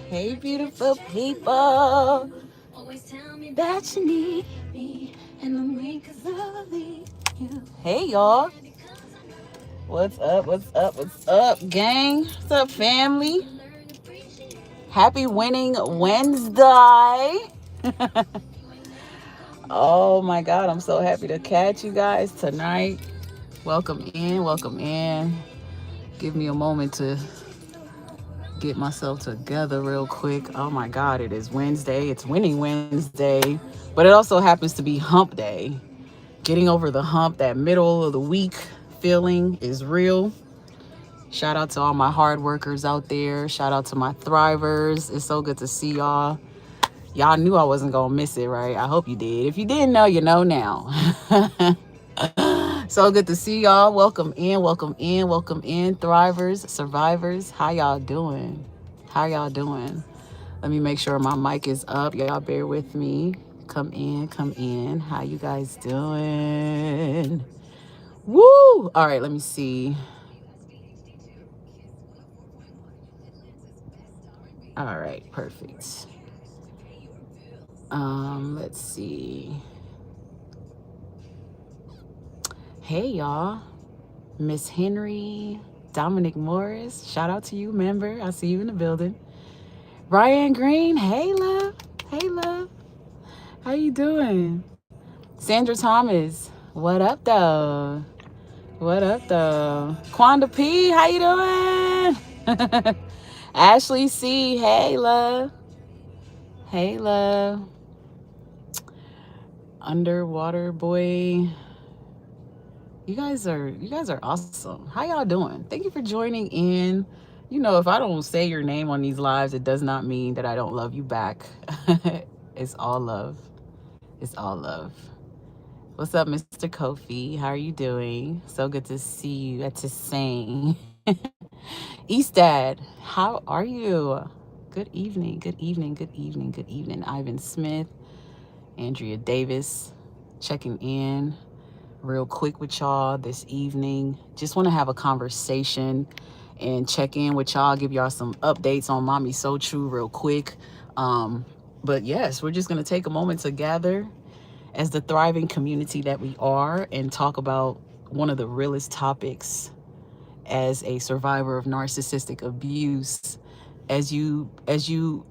Hey, beautiful people. That you need me and the weak is you. Hey, y'all. What's up? What's up? What's up, gang? What's up, family? Happy Winning Wednesday. Oh my God, I'm so happy to catch you guys tonight. Welcome in, welcome in. Give me a moment to get myself together real quick. Oh my God, it is Wednesday. It's Winning Wednesday, but it also happens to be Hump Day. Getting over the hump, that middle of the week feeling is real. Shout out to all my hard workers out there. Shout out to my thrivers. It's so good to see y'all. Y'all knew I wasn't going to miss it, right? I hope you did. If you didn't know, you know now. So good to see y'all. Welcome in, welcome in, welcome in. Thrivers, survivors, how y'all doing? How y'all doing? Let me make sure my mic is up. Y'all bear with me. Come in, come in. How you guys doing? Woo! All right, let me see. All right, perfect. Let's see. Hey y'all. Miss Henry, Dominic Morris, shout out to you, member. I see you in the building. Ryan Green, hey love. Hey love. How you doing? Sandra Thomas, what up though? What up though? Quanda P, how you doing? Ashley C, hey love. Hey love. Underwater boy. You guys are awesome. How y'all doing? Thank you for joining in. You know, if I don't say your name on these lives, it does not mean that I don't love you back. It's all love. It's all love. What's up, Mr. Kofi? How are you doing? So good to see you at to sing. Eastad, how are you? Good evening, good evening, good evening, good evening. Ivan Smith, Andrea Davis, checking in real quick with y'all this evening. Just want to have a conversation and check in with y'all, give y'all some updates on MamiSoTrue real quick. But yes, we're just going to take a moment to gather as the thriving community that we are and talk about one of the realest topics as a survivor of narcissistic abuse. As you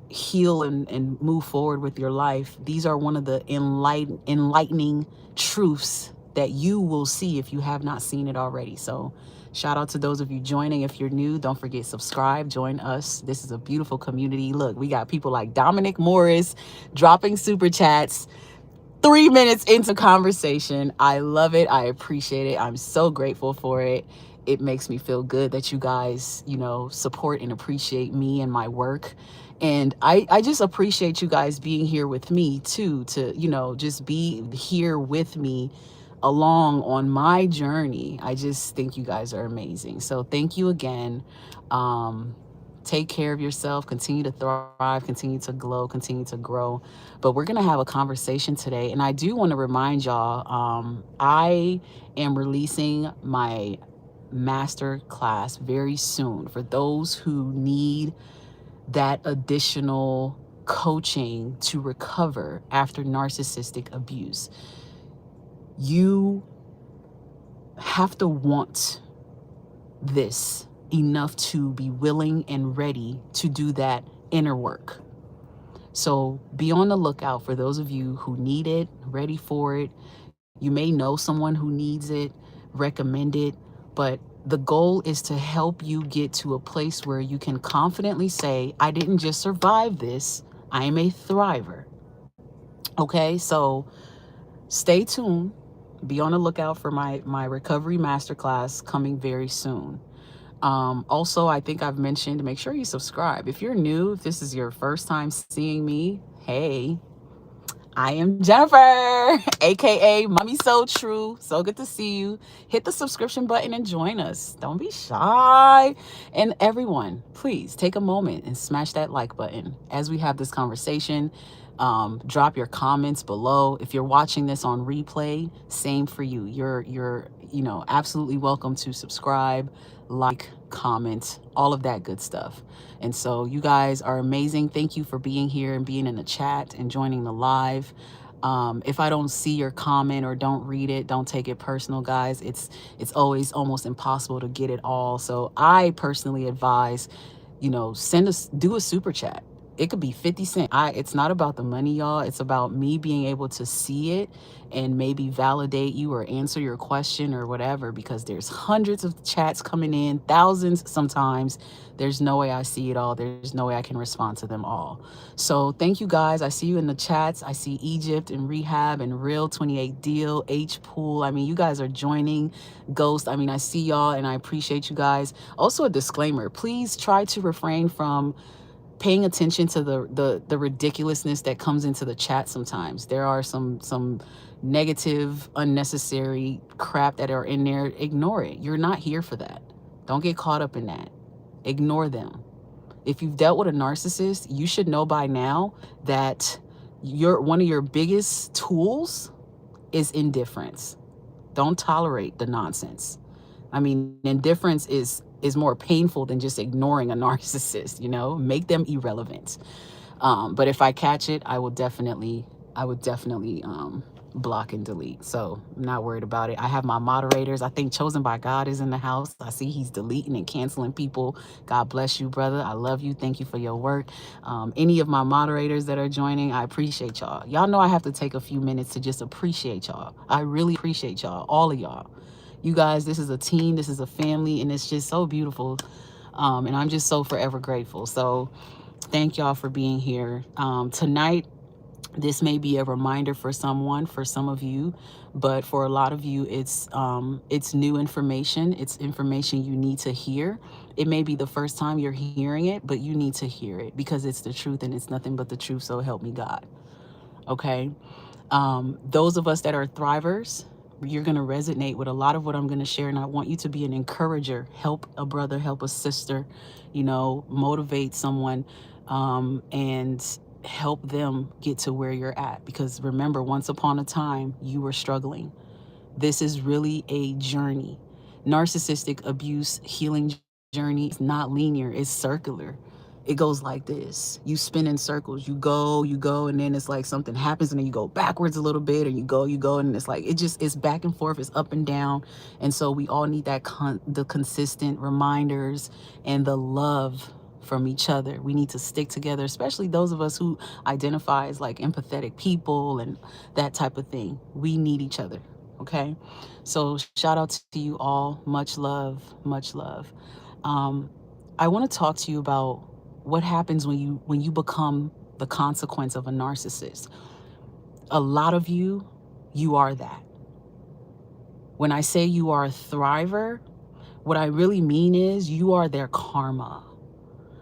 heal and move forward with your life, these are one of the enlightening truths that you will see if you have not seen it already. So shout out to those of you joining. If you're new, don't forget, subscribe, join us. This is a beautiful community. Look, we got people like Dominic Morris dropping super chats 3 minutes into conversation. I love it. I appreciate it. I'm so grateful for it. It makes me feel good that you guys, support and appreciate me and my work. And I just appreciate you guys being here with me too, to, just be here with me along on my journey. I just think you guys are amazing. So thank you again. Take care of yourself, continue to thrive, continue to glow, continue to grow. But we're going to have a conversation today. And I do want to remind y'all, I am releasing my master class very soon for those who need that additional coaching to recover after narcissistic abuse. You have to want this enough to be willing and ready to do that inner work. So be on the lookout for those of you who need it, ready for it. You may know someone who needs it, recommend it, but the goal is to help you get to a place where you can confidently say, I didn't just survive this, I am a thriver. Okay, so stay tuned. Be on the lookout for my recovery masterclass coming very soon. Also, I think I've mentioned, make sure you subscribe. If you're new, if this is your first time seeing me, hey, I am Jennifer, aka MamiSoTrue. So good to see you. Hit the subscription button and join us. Don't be shy. And everyone, please take a moment and smash that like button as we have this conversation. Drop your comments below. If you're watching this on replay, same for you. You're absolutely welcome to subscribe, like, comment, all of that good stuff. And so you guys are amazing. Thank you for being here and being in the chat and joining the live. If I don't see your comment or don't read it, don't take it personal, guys. It's always almost impossible to get it all. So I personally advise, send us, do a super chat. It could be 50 cents. It's not about the money, y'all. It's about me being able to see it and maybe validate you or answer your question or whatever, because there's hundreds of chats coming in, thousands sometimes. There's no way I see it all. There's no way I can respond to them all. So thank you guys. I see you in the chats. I see Egypt and Rehab and Real 28 Deal, H Pool. I mean, you guys are joining. Ghost. I mean, I see y'all and I appreciate you guys. Also, a disclaimer, please try to refrain from paying attention to the ridiculousness that comes into the chat sometimes. There are some negative, unnecessary crap that are in there. Ignore it. You're not here for that. Don't get caught up in that. Ignore them. If you've dealt with a narcissist, you should know by now that one of your biggest tools is indifference. Don't tolerate the nonsense. I mean, indifference is more painful than just ignoring a narcissist, make them irrelevant. But if I catch it, I would definitely block and delete. So I'm not worried about it. I have my moderators. I think Chosen by God is in the house. I see he's deleting and canceling people. God bless you, brother. I love you. Thank you for your work. Any of my moderators that are joining, I appreciate y'all. Y'all know I have to take a few minutes to just appreciate y'all. I really appreciate y'all, all of y'all. You guys, this is a team, this is a family, and it's just so beautiful. And I'm just so forever grateful. So thank y'all for being here. Tonight, this may be a reminder for someone, for some of you, but for a lot of you, it's new information. It's information you need to hear. It may be the first time you're hearing it, but you need to hear it because it's the truth and it's nothing but the truth. So help me God. Okay. Those of us that are thrivers, you're going to resonate with a lot of what I'm going to share. And I want you to be an encourager, help a brother, help a sister, motivate someone, and help them get to where you're at. Because remember, once upon a time, you were struggling. This is really a journey. Narcissistic abuse healing journey is not linear, it's circular. It goes like this. You spin in circles. You go, and then it's like something happens, and then you go backwards a little bit, and you go, and it's like, it's back and forth, it's up and down. And so we all need the consistent reminders and the love from each other. We need to stick together, especially those of us who identify as like empathetic people and that type of thing. We need each other. Okay. So shout out to you all. Much love, much love. I want to talk to you about what happens when you become the consequence of a narcissist. A lot of you are that. When I say you are a thriver, what I really mean is you are their karma.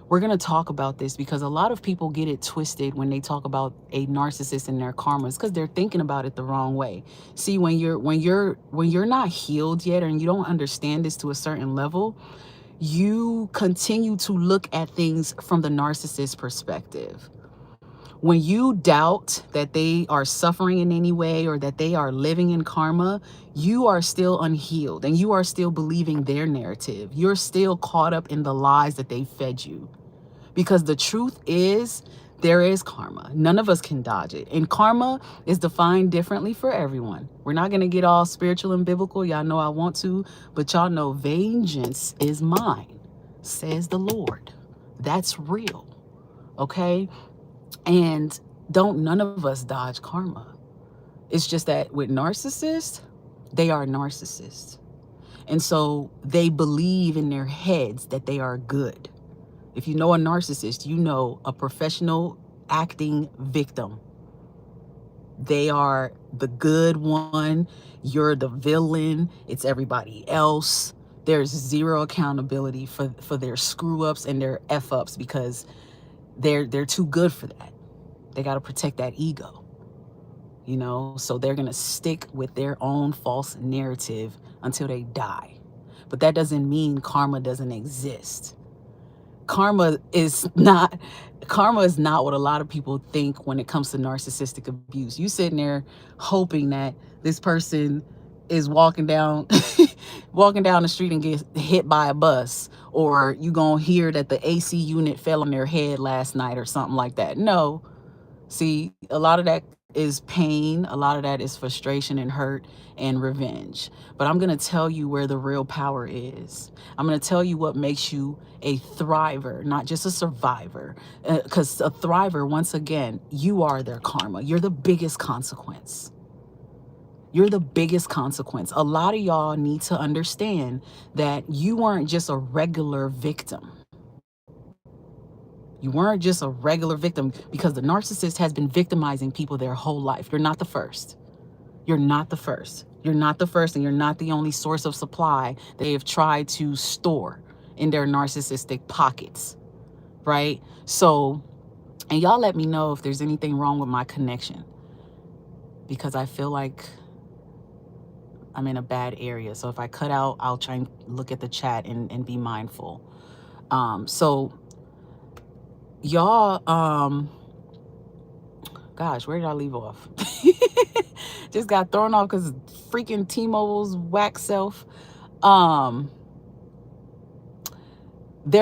We're going to talk about this because a lot of people get it twisted when they talk about a narcissist and their karma. It's because they're thinking about it the wrong way. See, when you're not healed yet and you don't understand this to a certain level, you continue to look at things from the narcissist perspective. When you doubt that they are suffering in any way or that they are living in karma, you are still unhealed and you are still believing their narrative. You're still caught up in the lies that they fed you. Because the truth is, there is karma. None of us can dodge it. And karma is defined differently for everyone. We're not going to get all spiritual and biblical. Y'all know I want to, but y'all know vengeance is mine, says the Lord. That's real. Okay? And none of us dodge karma. It's just that with narcissists, they are narcissists. And so they believe in their heads that they are good. If you know a narcissist, you know a professional acting victim. They are the good one. You're the villain. It's everybody else. There's zero accountability for their screw ups and their F ups because they're too good for that. They got to protect that ego, so they're going to stick with their own false narrative until they die. But that doesn't mean karma doesn't exist. Karma is not what a lot of people think when it comes to narcissistic abuse. You sitting there hoping that this person is walking down walking down the street and get hit by a bus, or you gonna hear that the AC unit fell on their head last night or something like that. No. See, a lot of that is pain, a lot of that is frustration and hurt and revenge. But I'm going to tell you where the real power is. I'm going to tell you what makes you a thriver, not just a survivor. Because a thriver, once again, you are their karma. You're the biggest consequence. You're the biggest consequence. A lot of y'all need to understand that you weren't just a regular victim. You weren't just a regular victim, because the narcissist has been victimizing people their whole life. You're not the first. You're not the first. You're not the first, and you're not the only source of supply they have tried to store in their narcissistic pockets, right? So, and y'all let me know if there's anything wrong with my connection, because I feel like I'm in a bad area. So if I cut out, I'll try and look at the chat and be mindful. So y'all, gosh, where did I leave off? Just got thrown off because freaking T-Mobile's whack self. They're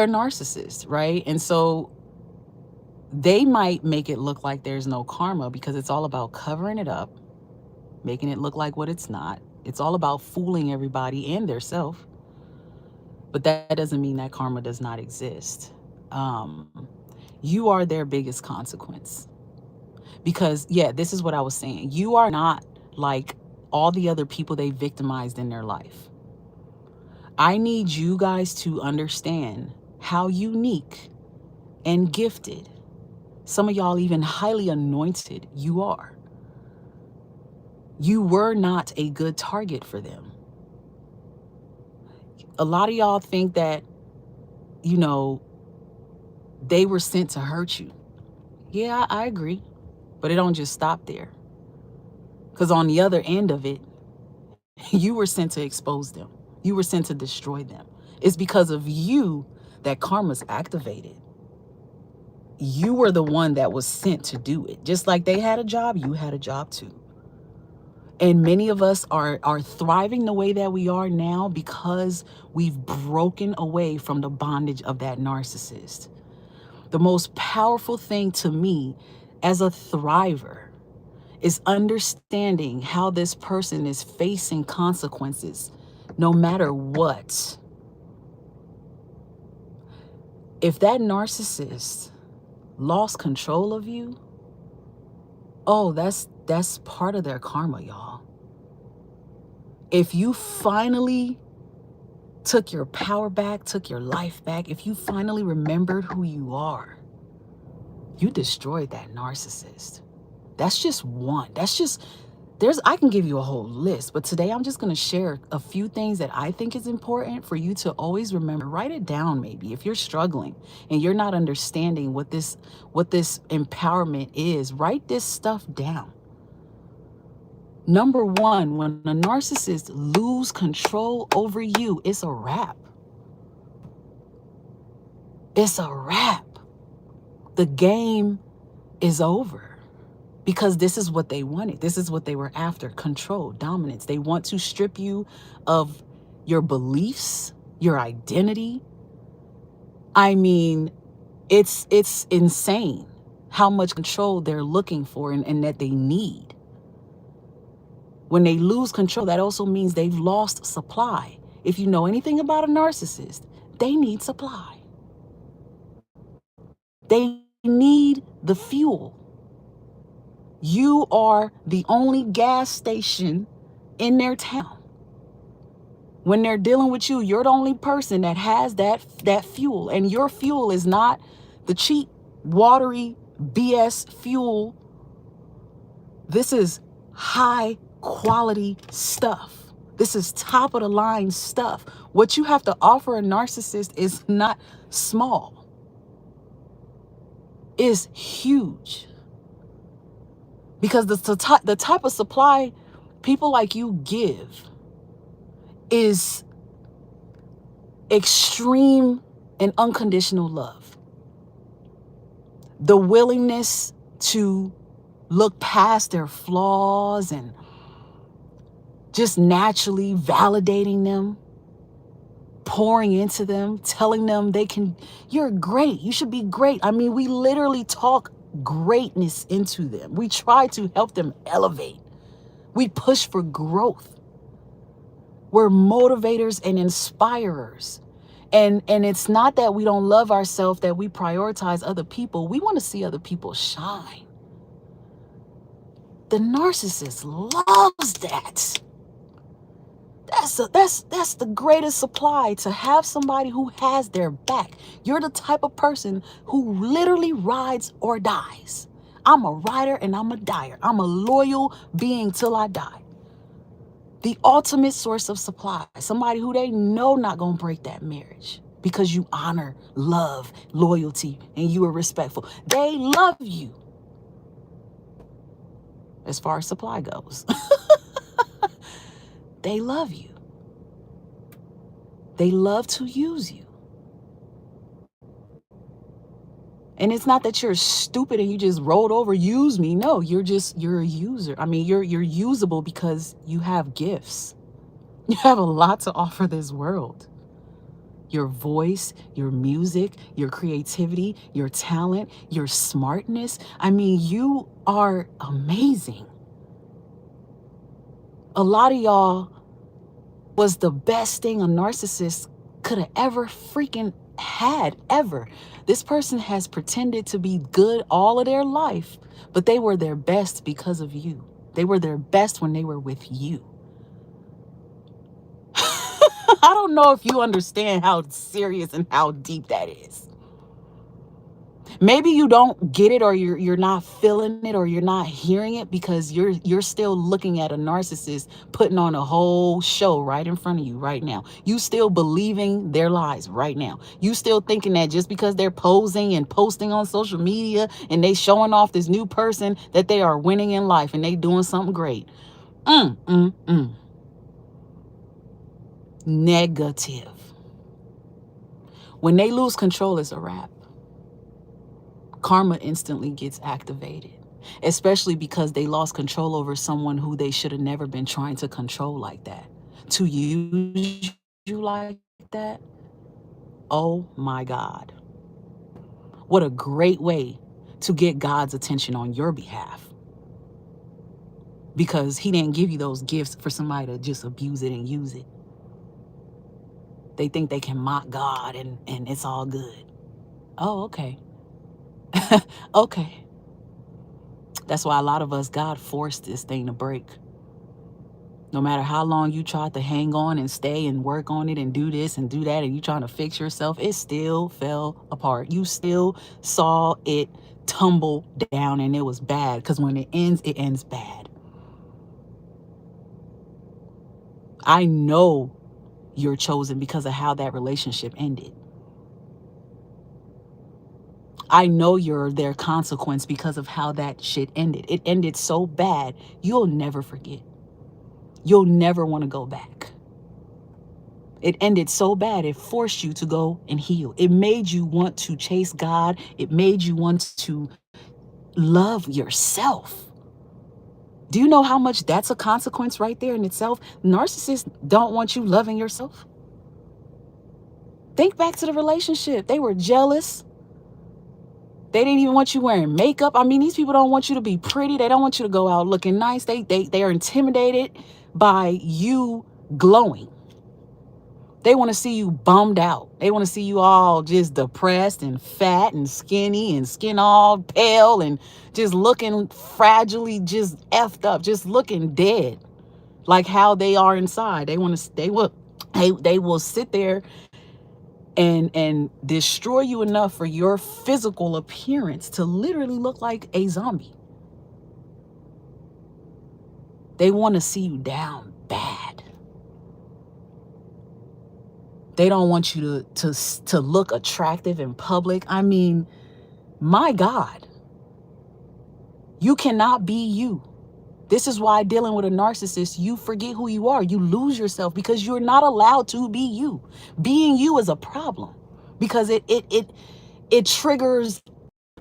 narcissists, right? And so they might make it look like there's no karma, because it's all about covering it up, making it look like what it's not. It's all about fooling everybody and their self. But that doesn't mean that karma does not exist. You are their biggest consequence. Because, yeah, this is what I was saying. You are not like all the other people they victimized in their life. I need you guys to understand how unique and gifted, some of y'all even highly anointed, you are. You were not a good target for them. A lot of y'all think that, you know, they were sent to hurt you. Yeah, I agree. But it don't just stop there. Because on the other end of it, you were sent to expose them. You were sent to destroy them. It's because of you that karma's activated. You were the one that was sent to do it. Just like they had a job, you had a job too. And many of us are thriving the way that we are now because we've broken away from the bondage of that narcissist. The most powerful thing to me as a thriver is understanding how this person is facing consequences no matter what. If that narcissist lost control of you, oh, that's part of their karma, y'all. If you finally took your power back, took your life back, if you finally remembered who you are, you destroyed that narcissist. That's just one. I can give you a whole list, but today I'm just going to share a few things that I think is important for you to always remember. Write it down, maybe, if you're struggling and you're not understanding what this empowerment is. Write this stuff down. Number one, when a narcissist lose control over you, it's a wrap. It's a wrap. The game is over. Because this is what they wanted. This is what they were after: control, dominance. They want to strip you of your beliefs, your identity. I mean, it's insane how much control they're looking for and that they need. When they lose control, that also means they've lost supply. If you know anything about a narcissist, they need supply. They need the fuel. You are the only gas station in their town. When they're dealing with you, you're the only person that has that fuel. And your fuel is not the cheap, watery BS fuel. This is high quality stuff. This is top of the line stuff. What you have to offer a narcissist is not small. It's huge. Because the type of supply people like you give is extreme and unconditional love. The willingness to look past their flaws and just naturally validating them, pouring into them, telling them you're great, you should be great. I mean, we literally talk greatness into them. We try to help them elevate. We push for growth. We're motivators and inspirers. And it's not that we don't love ourselves, that we prioritize other people. We want to see other people shine. The narcissist loves that. That's the greatest supply, to have somebody who has their back. You're the type of person who literally rides or dies. I'm a rider and I'm a dyer. I'm a loyal being till I die. The ultimate source of supply. Somebody who they know not gonna break that marriage because you honor, love, loyalty, and you are respectful. They love you. As far as supply goes. They love you. They love to use you. And it's not that you're stupid and you just rolled over, use me. No, you're a user. I mean, you're usable because you have gifts. You have a lot to offer this world. Your voice, your music, your creativity, your talent, your smartness. I mean, you are amazing. A lot of y'all was the best thing a narcissist could have ever freaking had, ever. This person has pretended to be good all of their life, but they were their best because of you. They were their best when they were with you. I don't know if you understand how serious and how deep that is. Maybe you don't get it, or you're not feeling it, or you're not hearing it because you're still looking at a narcissist putting on a whole show right in front of you right now. You still believing their lies right now. You still thinking that just because they're posing and posting on social media and they showing off this new person that they are winning in life and they doing something great. Negative. When they lose control, it's a wrap. Karma instantly gets activated, especially because they lost control over someone who they should have never been trying to control like that. To use you like that, oh my God. What a great way to get God's attention on your behalf. Because he didn't give you those gifts for somebody to just abuse it and use it. They think they can mock God and it's all good. Oh, okay. Okay. That's why a lot of us, God forced this thing to break. No matter how long you tried to hang on and stay and work on it and do this and do that, and you trying to fix yourself, it still fell apart. You still saw it tumble down, and it was bad, because when it ends bad. I know you're chosen because of how that relationship ended. I know you're their consequence because of how that shit ended. It ended so bad, you'll never forget. You'll never want to go back. It ended so bad, it forced you to go and heal. It made you want to chase God. It made you want to love yourself. Do you know how much that's a consequence right there in itself? Narcissists don't want you loving yourself. Think back to the relationship. They were jealous. They didn't even want you wearing makeup. I mean, these people don't want you to be pretty. They don't want you to go out looking nice. They are intimidated by you glowing. They want to see you bummed out. They want to see you all just depressed and fat and skinny and skin all pale and just looking fragilely, just effed up, just looking dead, like how they are inside. They will sit there and destroy you enough for your physical appearance to literally look like a zombie. They want to see you down bad. They don't want you to look attractive in public. I mean, my God, you cannot be you. This is why dealing with a narcissist, you forget who you are. You lose yourself because you're not allowed to be you. Being you is a problem because it triggers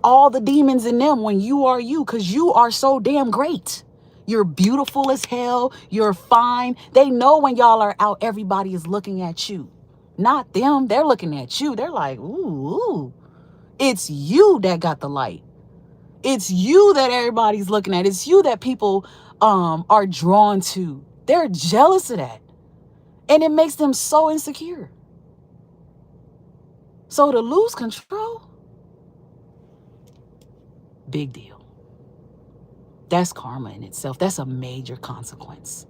all the demons in them when you are you, because you are so damn great. You're beautiful as hell. You're fine. They know when y'all are out, everybody is looking at you. Not them. They're looking at you. They're like, ooh. It's you that got the light. It's you that everybody's looking at. It's you that people are drawn to. They're jealous of that. And it makes them so insecure. So to lose control, big deal. That's karma in itself. That's a major consequence.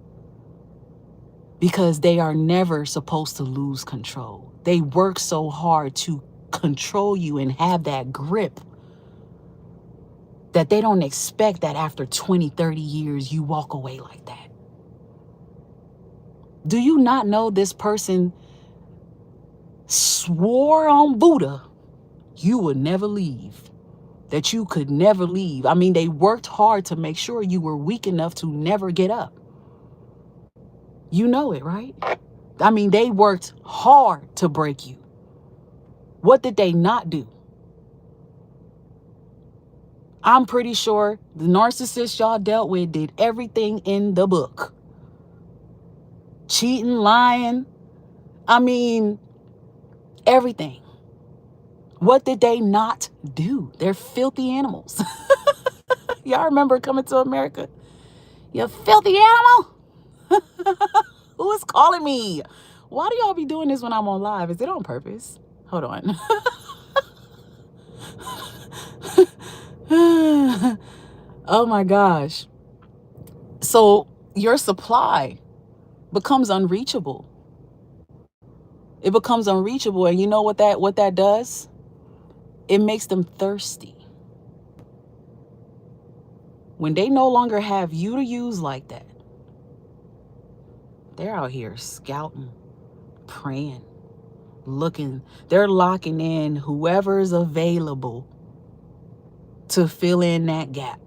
Because they are never supposed to lose control. They work so hard to control you and have that grip that they don't expect that after 20, 30 years, you walk away like that. Do you not know this person swore on Buddha you would never leave? That you could never leave. I mean, they worked hard to make sure you were weak enough to never get up. You know it, right? I mean, they worked hard to break you. What did they not do? I'm pretty sure the narcissist y'all dealt with did everything in the book. Cheating, lying. I mean, everything. What did they not do? They're filthy animals. Y'all remember Coming to America? You filthy animal. Who is calling me? Why do y'all be doing this when I'm on live? Is it on purpose? Hold on. Oh my gosh. So your supply becomes unreachable. It becomes unreachable. And you know what that does? It makes them thirsty. When they no longer have you to use like that, they're out here scouting, praying, looking. They're locking in whoever's available to fill in that gap.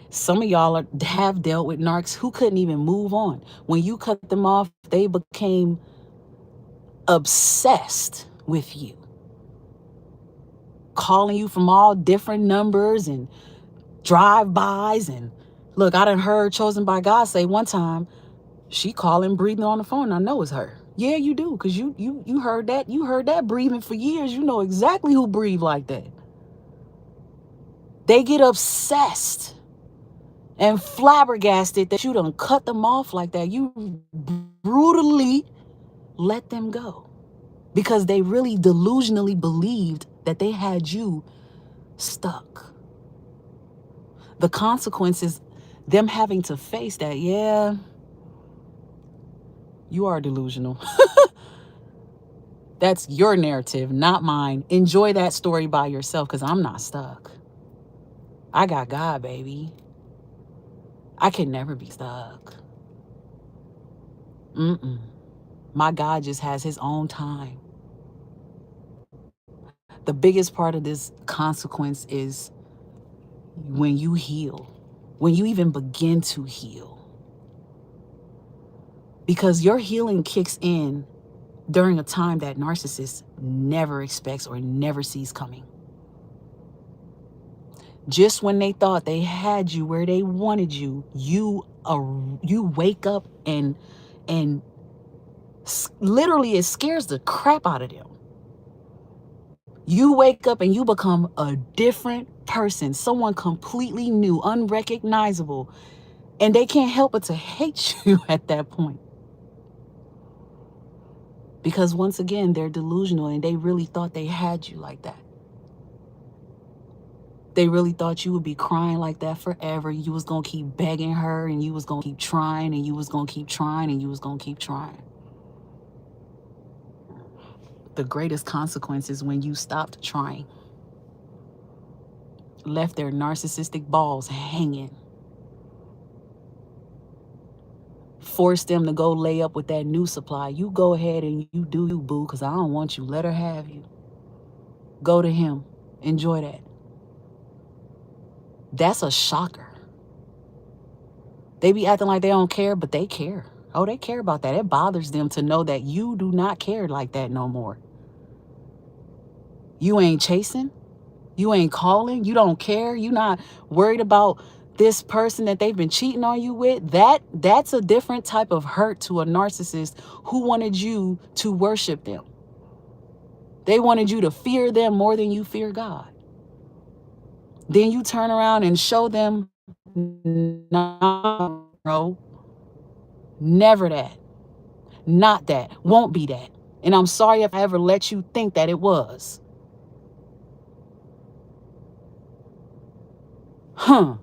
Some of y'all have dealt with narcs who couldn't even move on. When you cut them off, they became obsessed with you, calling you from all different numbers and drive-bys. And look, I done heard Chosen by God say one time, she calling, breathing on the phone. I know it's her. Yeah, you do, because you heard that. You heard that breathing for years. You know exactly who breathe like that. They get obsessed and flabbergasted that you done cut them off like that. You brutally let them go because they really delusionally believed that they had you stuck. The consequences, them having to face that, yeah, you are delusional. That's your narrative, not mine. Enjoy that story by yourself, because I'm not stuck. I got God, baby. I can never be stuck. My God just has his own time. The biggest part of this consequence is when you heal, when you even begin to heal. Because your healing kicks in during a time that narcissist never expects or never sees coming. Just when they thought they had you where they wanted you, you wake up and literally it scares the crap out of them. You wake up and you become a different person, someone completely new, unrecognizable, and they can't help but to hate you at that point. Because once again, they're delusional and they really thought they had you like that. They really thought you would be crying like that forever. You was going to keep begging her, and you was going to keep trying, and you was going to keep trying, and you was going to keep trying. The greatest consequence is when you stopped trying. Left their narcissistic balls hanging. Forced them to go lay up with that new supply. You go ahead and you do you, boo, because I don't want you. Let her have you. Go to him. Enjoy that. That's a shocker. They be acting like they don't care, but they care. Oh, they care about that. It bothers them to know that you do not care like that no more. You ain't chasing. You ain't calling. You don't care. You not worried about this person that they've been cheating on you with, that's a different type of hurt to a narcissist who wanted you to worship them. They wanted you to fear them more than you fear God. Then you turn around and show them, no, bro, never that, not that, won't be that. And I'm sorry if I ever let you think that it was. I'm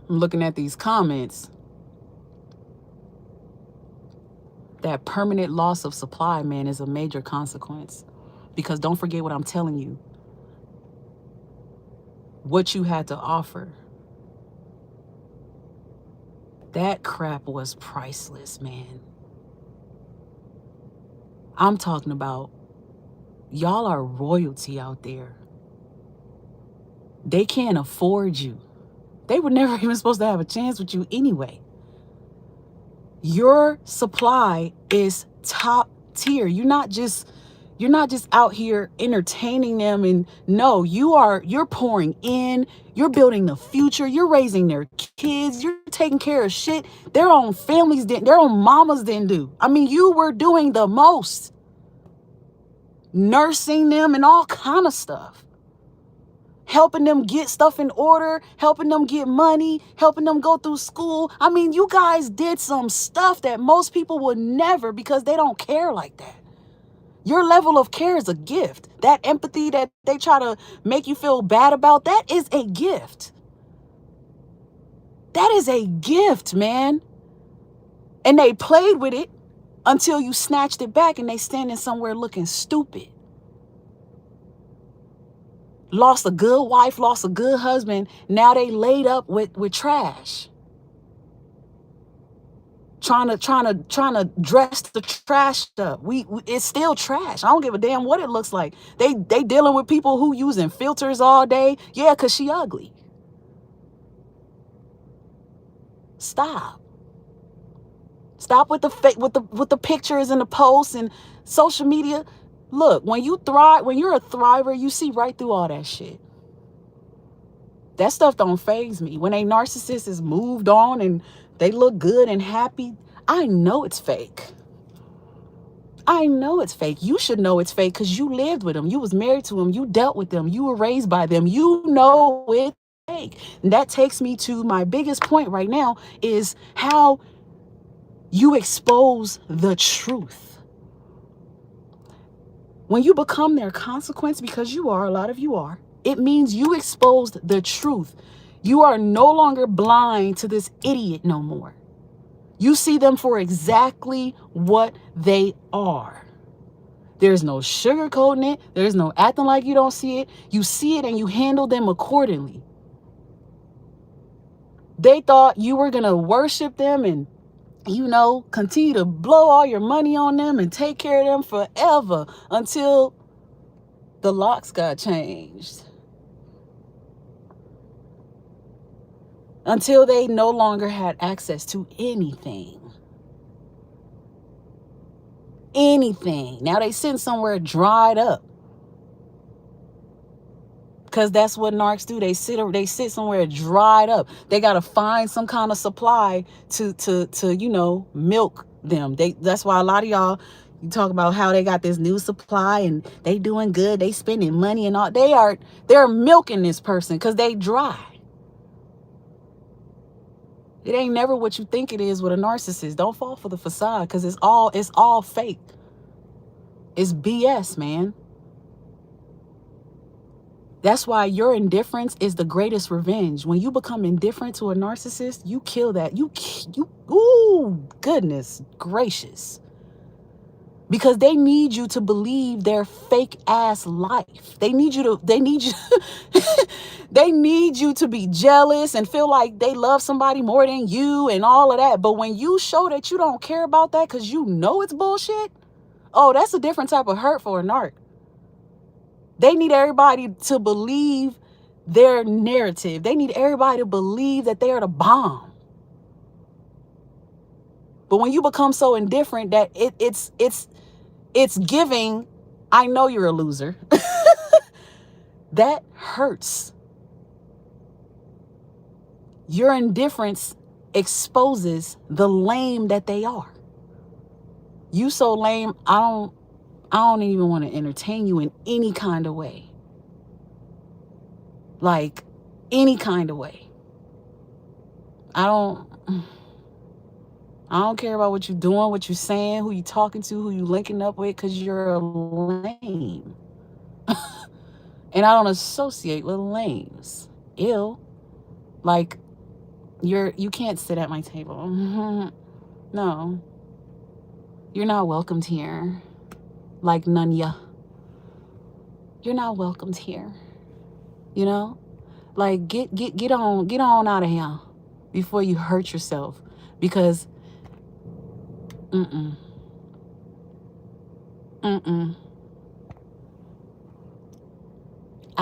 looking at these comments. That permanent loss of supply, man, is a major consequence. Because don't forget what I'm telling you. What you had to offer. That crap was priceless, man. I'm talking about y'all are royalty out there. They can't afford you. They were never even supposed to have a chance with you anyway. Your supply is top tier. You're not just out here entertaining them, and no, you're pouring in, you're building the future, you're raising their kids, you're taking care of shit their own families didn't, their own mamas didn't do. I mean, you were doing the most. Nursing them and all kind of stuff. Helping them get stuff in order, helping them get money, helping them go through school. I mean, you guys did some stuff that most people would never, because they don't care like that. Your level of care is a gift. That empathy that they try to make you feel bad about, that is a gift. That is a gift, man. And they played with it until you snatched it back and they standing somewhere looking stupid. Lost a good wife, lost a good husband. Now they laid up with trash. Trying to dress the trash up. It's still trash. I don't give a damn what it looks like. They dealing with people who using filters all day. Yeah, cause she ugly. Stop with the fake, with the pictures and the posts and social media. Look, when you're a thriver, you see right through all that shit. That stuff don't faze me. When a narcissist is moved on and they look good and happy, I know it's fake. I know it's fake. You should know it's fake because you lived with them. You was married to them. You dealt with them. You were raised by them. You know it's fake. And that takes me to my biggest point right now, is how you expose the truth. When you become their consequence, because you are, a lot of you are, it means you exposed the truth. You are no longer blind to this idiot no more. You see them for exactly what they are. There's no sugarcoating it. There's no acting like you don't see it. You see it and you handle them accordingly. They thought you were going to worship them and, continue to blow all your money on them and take care of them forever until the locks got changed. Until they no longer had access to anything. Anything. Now they sitting somewhere dried up. Because that's what narcs do. They sit somewhere dried up. They got to find some kind of supply to milk them. That's why a lot of y'all, you talk about how they got this new supply and they doing good. They spending money and all. They're milking this person because they dry. It ain't never what you think it is with a narcissist. Don't fall for the facade, because it's all fake. It's BS, man. That's why your indifference is the greatest revenge. When you become indifferent to a narcissist, you kill that. Ooh, goodness gracious. Because they need you to believe their fake ass life. They need you they need you to be jealous and feel like they love somebody more than you and all of that. But when you show that you don't care about that because you know it's bullshit, oh, that's a different type of hurt for a narc. They need everybody to believe their narrative. They need everybody to believe that they are the bomb. But when you become so indifferent that it's giving, I know you're a loser. That hurts. Your indifference exposes the lame that they are. You so lame, I don't even want to entertain you in any kind of way. Like, any kind of way. I don't care about what you're doing, what you're saying, who you talking to, who you linking up with, because you're a lame. And I don't associate with lames. Ew. Like, you can't sit at my table. No. You're not welcomed here. Like Nunya. You're not welcomed here. You know? Like, get on out of here before you hurt yourself. Because I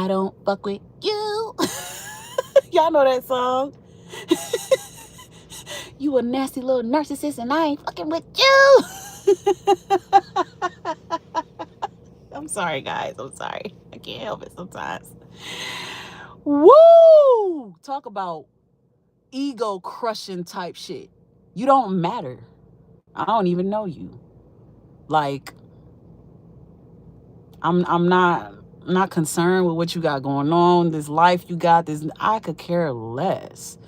don't fuck with you. Y'all know that song. You a nasty little narcissist and I ain't fucking with you. I'm sorry, guys. I'm sorry. I can't help it sometimes. Woo! Talk about ego crushing type shit. You don't matter. I don't even know you. Like, I'm not concerned with what you got going on, this life you got, this, I could care less.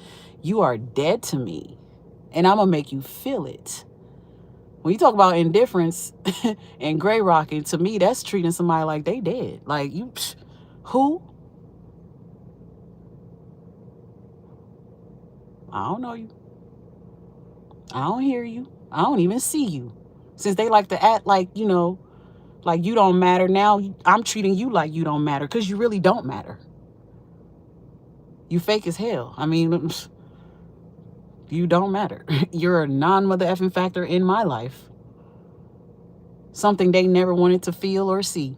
You are dead to me. And I'm gonna make you feel it. When you talk about indifference and gray rocking, to me, that's treating somebody like they dead. Like, you, who? I don't know you. I don't hear you. I don't even see you. Since they like to act like, you know, like you don't matter, now I'm treating you like you don't matter, because you really don't matter. You fake as hell. I mean, you don't matter. You're a non-mother effing factor in my life. Something they never wanted to feel or see.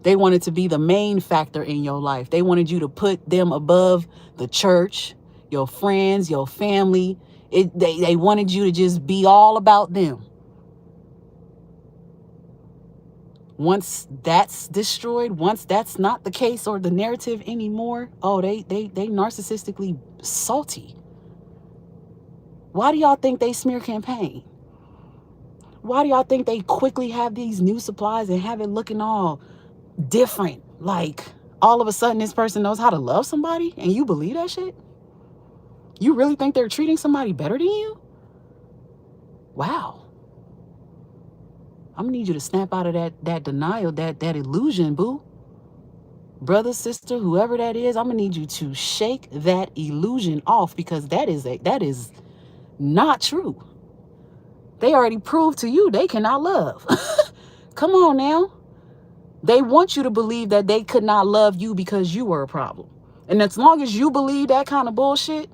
They wanted to be the main factor in your life. They wanted you to put them above the church, your friends, your family. They wanted you to just be all about them. Once that's destroyed, once that's not the case or the narrative anymore, oh, they narcissistically salty. Why do y'all think they smear campaign? Why do y'all think they quickly have these new supplies and have it looking all different? Like, all of a sudden this person knows how to love somebody and you believe that shit? You really think they're treating somebody better than you? Wow. I'm gonna need you to snap out of that denial, that illusion, boo. Brother, sister, whoever that is, I'm gonna need you to shake that illusion off, because that is not true. They already proved to you they cannot love. Come on now. They want you to believe that they could not love you because you were a problem. And as long as you believe that kind of bullshit,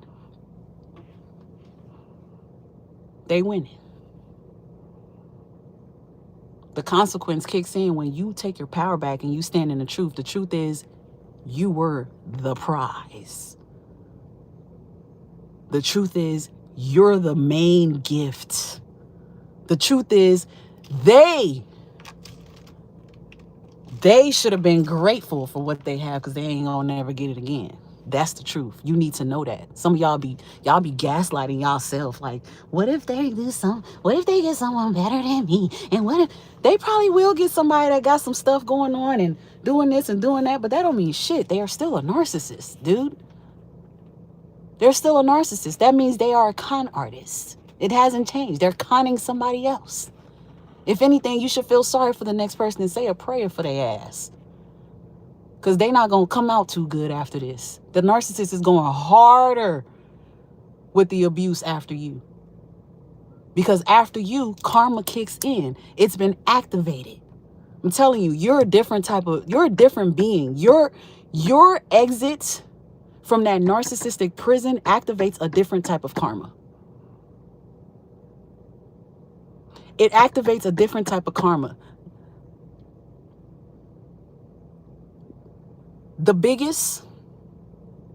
they winning. The consequence kicks in when you take your power back and you stand in the truth. The truth is, you were the prize. The truth is, you're the main gift. The truth is, they should have been grateful for what they have, because they ain't gonna never get it again. That's the truth. You need to know that. Some of y'all be gaslighting yourself. Like, what if they do what if they get someone better than me? And what if they probably will get somebody that got some stuff going on and doing this and doing that, but that don't mean shit. They are still a narcissist, dude. They're still a narcissist. That means they are a con artist. It hasn't changed. They're conning somebody else. If anything, you should feel sorry for the next person and say a prayer for their ass. Because they're not going to come out too good after this. The narcissist is going harder with the abuse after you. Because after you, karma kicks in. It's been activated. I'm telling you, you're a different being. Your exit from that narcissistic prison activates a different type of karma. It activates a different type of karma. The biggest,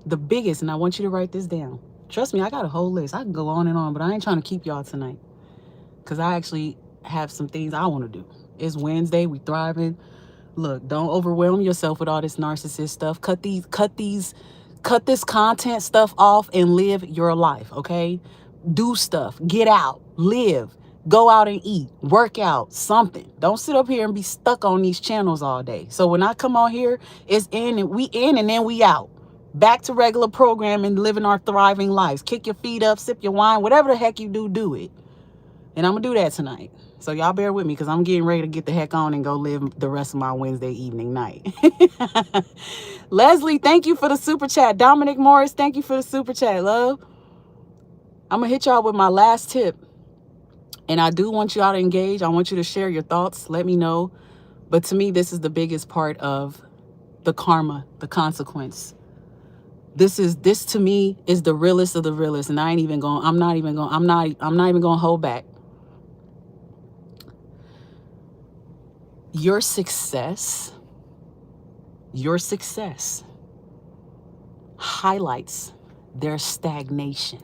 and I want you to write this down. Trust me, I got a whole list. I can go on and on, but I ain't trying to keep y'all tonight, because I actually have some things I want to do. It's Wednesday, we thriving. Look, don't overwhelm yourself with all this narcissist stuff. Cut these Cut this content stuff off and live your life, okay? Do stuff, get out, live, go out and eat, work out, something. Don't sit up here and be stuck on these channels all day. So when I come on here, it's in and then we out. Back to regular programming, living our thriving lives. Kick your feet up, sip your wine, whatever the heck you do, do it. And I'm going to do that tonight. So y'all bear with me because I'm getting ready to get the heck on and go live the rest of my Wednesday evening night. Leslie, thank you for the super chat. Dominic Morris, thank you for the super chat, love. I'm going to hit y'all with my last tip. And I do want y'all to engage. I want you to share your thoughts. Let me know. But to me, this is the biggest part of the karma, the consequence. This to me is the realest of the realest. And I'm not even going to hold back. Your success highlights their stagnation.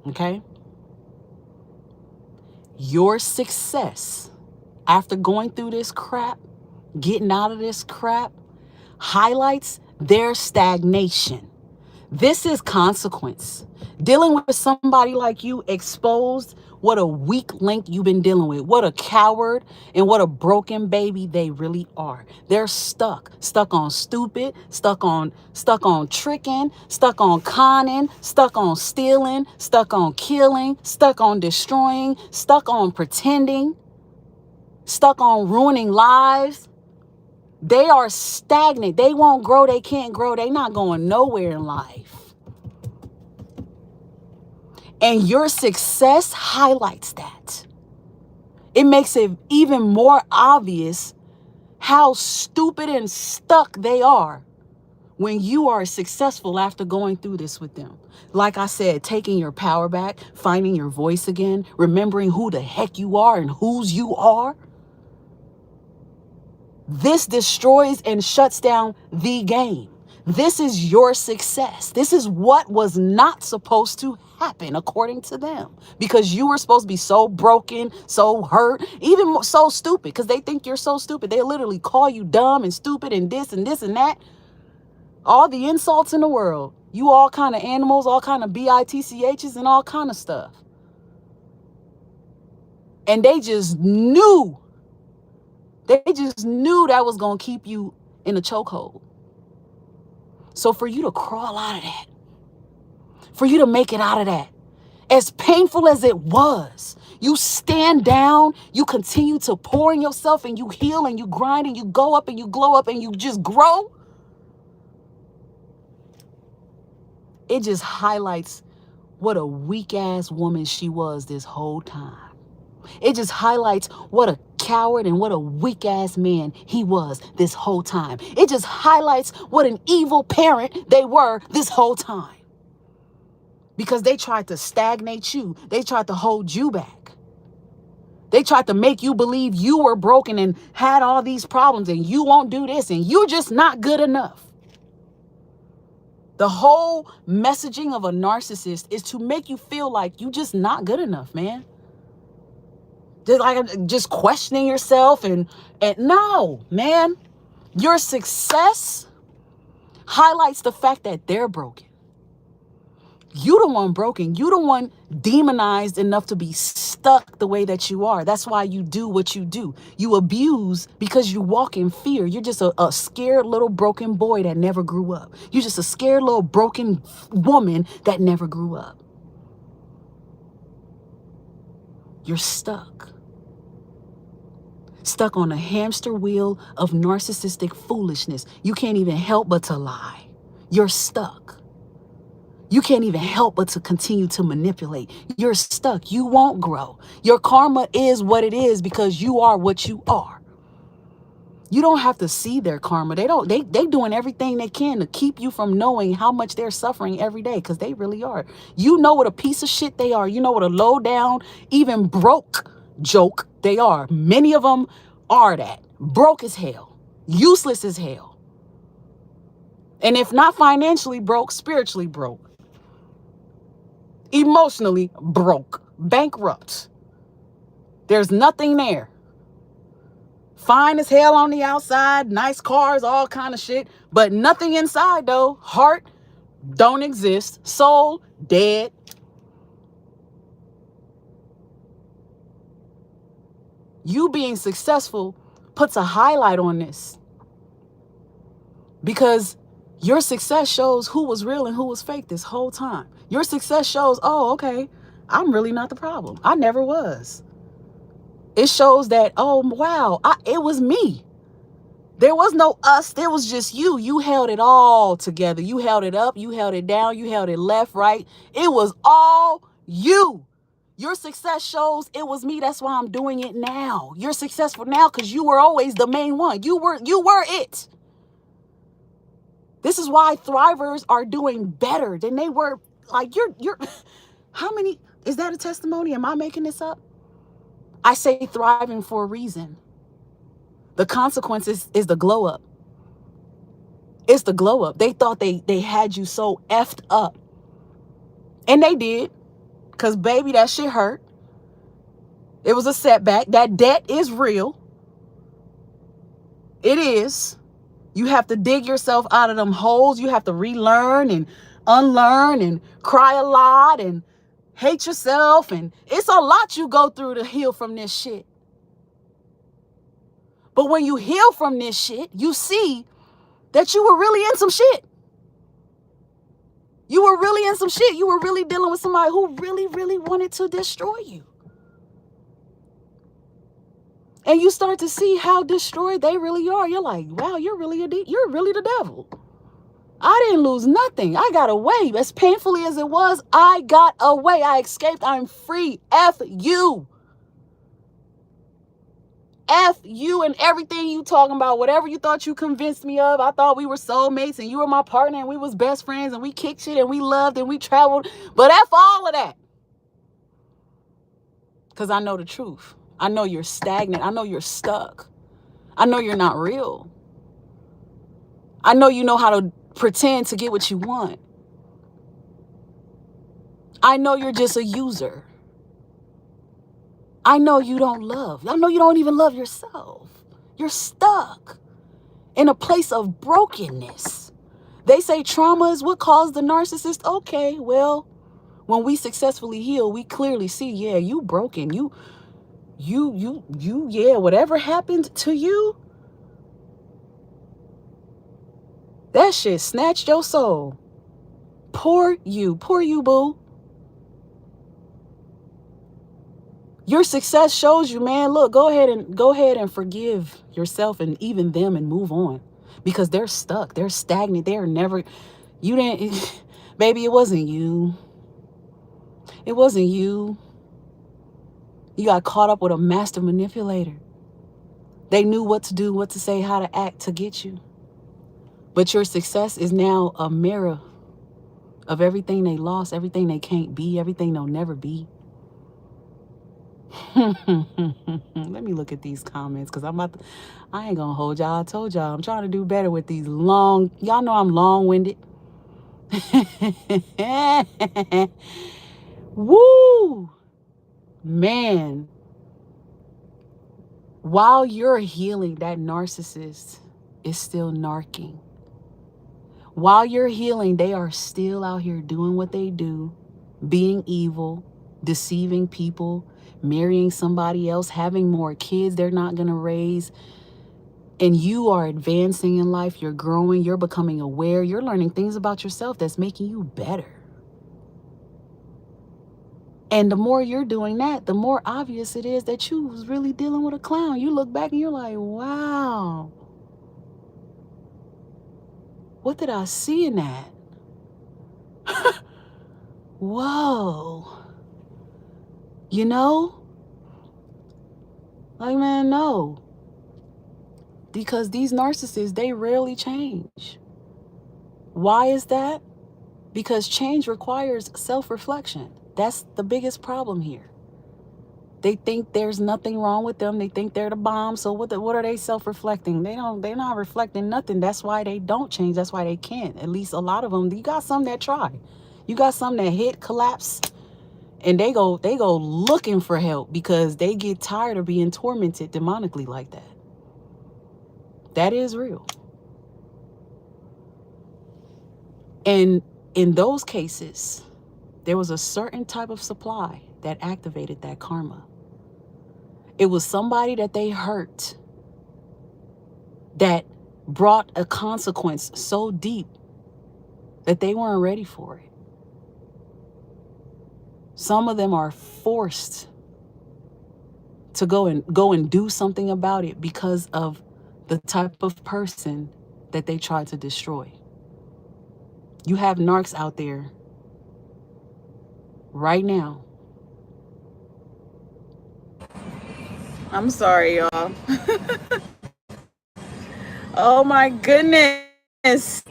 Okay? Your success after going through this crap, getting out of this crap, highlights their stagnation. This is consequence. Dealing with somebody like you exposed what a weak link you've been dealing with, what a coward and what a broken baby they really are. They're stuck on stupid, stuck on tricking, stuck on conning, stuck on stealing, stuck on killing, stuck on destroying, stuck on pretending, stuck on ruining lives. They are stagnant. They won't grow. They can't grow. They're not going nowhere in life. And your success highlights that. It makes it even more obvious how stupid and stuck they are when you are successful after going through this with them. Like I said, taking your power back, finding your voice again, remembering who the heck you are and whose you are. This destroys and shuts down the game. This is your success. This is what was not supposed to happen according to them, because you were supposed to be so broken, so hurt, even so stupid, because they think you're so stupid. They literally call you dumb and stupid and this and that. All the insults in the world. You all kind of animals, all kind of bitchs and all kind of stuff. And they just knew that was going to keep you in a chokehold. So for you to crawl out of that, for you to make it out of that, as painful as it was, you stand down, you continue to pour in yourself and you heal and you grind and you go up and you glow up and you just grow. It just highlights what a weak ass woman she was this whole time. It just highlights what a coward and what a weak ass man he was this whole time. It just highlights what an evil parent they were this whole time. Because they tried to stagnate you. They tried to hold you back. They tried to make you believe you were broken and had all these problems and you won't do this and you're just not good enough. The whole messaging of a narcissist is to make you feel like you're just not good enough, man. Just questioning yourself and no, man. Your success highlights the fact that they're broken. You the one broken. You the one demonized enough to be stuck the way that you are. That's why you do what you do. You abuse because you walk in fear. You're just a scared little broken boy that never grew up. You're just a scared little broken woman that never grew up. You're stuck. Stuck on a hamster wheel of narcissistic foolishness. You can't even help but to lie. You're stuck. You can't even help but to continue to manipulate. You're stuck. You won't grow. Your karma is what it is because you are what you are. You don't have to see their karma. They doing everything they can to keep you from knowing how much they're suffering every day, because they really are. You know what a piece of shit they are. You know what a low down, even broke joke they are. Many of them are that. Broke as hell. Useless as hell. And if not financially broke, spiritually broke. Emotionally broke. Bankrupt. There's nothing there. Fine as hell on the outside, nice cars, all kind of shit, but nothing inside though. Heart don't exist, soul dead. You being successful puts a highlight on this, because your success shows who was real and who was fake this whole time. Your success shows, oh, okay, I'm really not the problem. I never was. It shows that, oh, wow, it was me. There was no us. There was just you. You held it all together. You held it up. You held it down. You held it left, right. It was all you. Your success shows it was me. That's why I'm doing it now. You're successful now because you were always the main one. You were it. This is why thrivers are doing better than they were. Like you're how many, is that a testimony? Am I making this up? I say thriving for a reason. The consequences is the glow up. It's the glow up. They thought they had you so effed up. And they did. Because, baby, that shit hurt. It was a setback. That debt is real. It is. You have to dig yourself out of them holes. You have to relearn and unlearn and cry a lot and hate yourself. And it's a lot you go through to heal from this shit. But when you heal from this shit, you see that you were really in some shit. You were really in some shit. You were really dealing with somebody who really, really wanted to destroy you. And you start to see how destroyed they really are. You're like, wow, you're really the devil. I didn't lose nothing. I got away. As painfully as it was, I got away. I escaped. I'm free. F you. F you and everything you talking about. Whatever you thought you convinced me of. I thought we were soulmates and you were my partner and we was best friends and we kicked shit and we loved and we traveled. But F all of that. Because I know the truth. I know you're stagnant. I know you're stuck. I know you're not real. I know you know how to pretend to get what you want. I know you're just a user. I know you don't love. I know you don't even love yourself. You're stuck in a place of brokenness. They say trauma is what caused the narcissist. Okay, well, when we successfully heal, we clearly see, yeah, you broken. Yeah, whatever happened to you, that shit snatched your soul. Poor you, boo. Your success shows you, man, look, go ahead and forgive yourself and even them and move on, because they're stuck. They're stagnant. They're never, baby, it wasn't you. It wasn't you. You got caught up with a master manipulator. They knew what to do, what to say, how to act to get you. But your success is now a mirror of everything they lost, everything they can't be, everything they'll never be. Let me look at these comments, because I ain't gonna hold y'all. I told y'all I'm trying to do better with these long, y'all know I'm long-winded. Woo, man. While you're healing, that narcissist is still narking. While you're healing, they are still out here doing what they do, being evil, deceiving people, marrying somebody else, having more kids they're not going to raise. And you are advancing in life. You're growing. You're becoming aware. You're learning things about yourself that's making you better. And the more you're doing that, the more obvious it is that you was really dealing with a clown. You look back and you're like, wow, what did I see in that? Whoa. You know? Like, man, no. Because these narcissists, they rarely change. Why is that? Because change requires self-reflection. That's the biggest problem here. They think there's nothing wrong with them. They think they're the bomb. So what are they self-reflecting? They're not reflecting nothing. That's why they don't change. That's why they can't. At least a lot of them. You got some that try. You got some that hit, collapse, and they go looking for help because they get tired of being tormented demonically like that. That is real. And in those cases, there was a certain type of supply that activated that karma. It was somebody that they hurt that brought a consequence so deep that they weren't ready for it. Some of them are forced to go and do something about it because of the type of person that they tried to destroy. You have narcs out there right now. I'm sorry, y'all. Oh my goodness.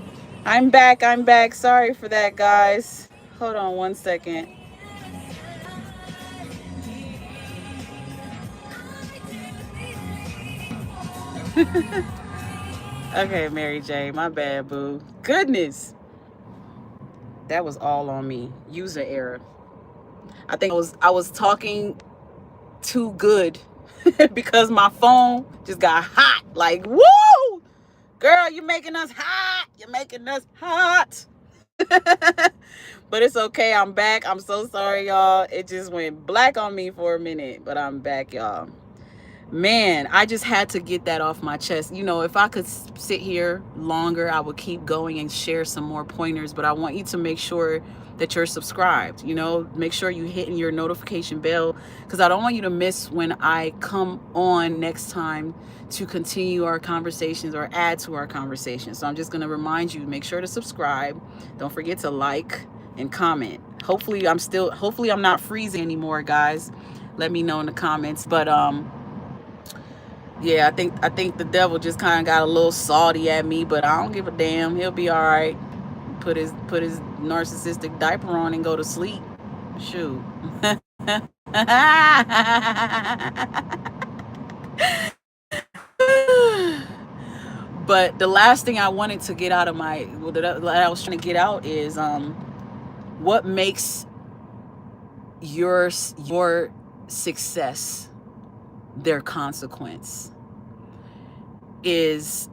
I'm back. I'm back. Sorry for that, guys. Hold on 1 second. Okay, Mary J, my bad, boo. Goodness. That was all on me. User error. I was talking too good because my phone just got hot. Like, woo! Girl, you're making us hot. You're making us hot. But it's okay. I'm back. I'm so sorry, y'all. It just went black on me for a minute, but I'm back, y'all. Man, I just had to get that off my chest. You know, if I could sit here longer, I would keep going and share some more pointers, but I want you to make sure that you're subscribed. You know, make sure you hitting your notification bell, because I don't want you to miss when I come on next time to continue our conversations or add to our conversation. So I'm just going to remind you, make sure to subscribe. Don't forget to like and comment. Hopefully I'm not freezing anymore, guys. Let me know in the comments. But yeah, I think the devil just kind of got a little salty at me, but I don't give a damn. He'll be all right. Put his narcissistic diaper on and go to sleep. Shoot. But the last thing I wanted to get out of that I was trying to get out is what makes your success their consequence is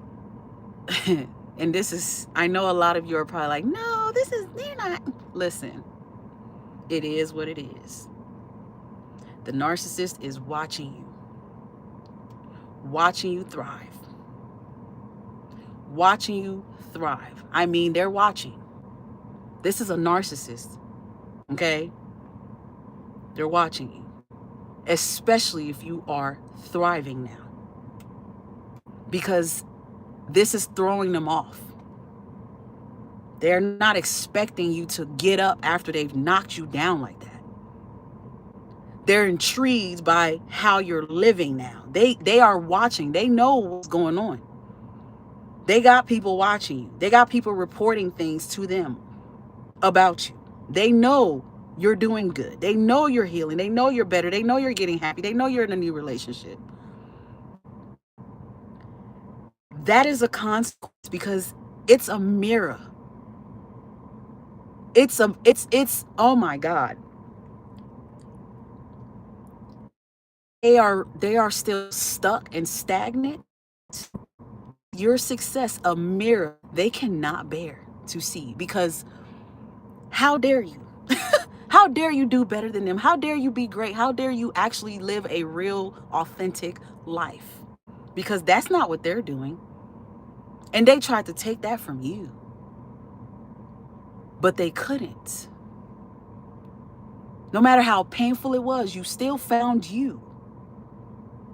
and this is, I know a lot of you are probably like, no, they're not. Listen, it is what it is. The narcissist is watching you thrive. Watching you thrive. I mean, they're watching. This is a narcissist, okay? They're watching you, especially if you are thriving now, because this is throwing them off. They're not expecting you to get up after they've knocked you down like that. They're intrigued by how you're living now. They are watching. They know what's going on. They got people watching you. They got people reporting things to them about you. They know you're doing good. They know you're healing. They know you're better. They know you're getting happy. They know you're in a new relationship. That is a consequence, because it's a mirror. It's oh my God. They are still stuck and stagnant. Your success, a mirror they cannot bear to see, because how dare you? How dare you do better than them? How dare you be great? How dare you actually live a real, authentic life? Because that's not what they're doing. And they tried to take that from you, but they couldn't. No matter how painful it was, you still found you.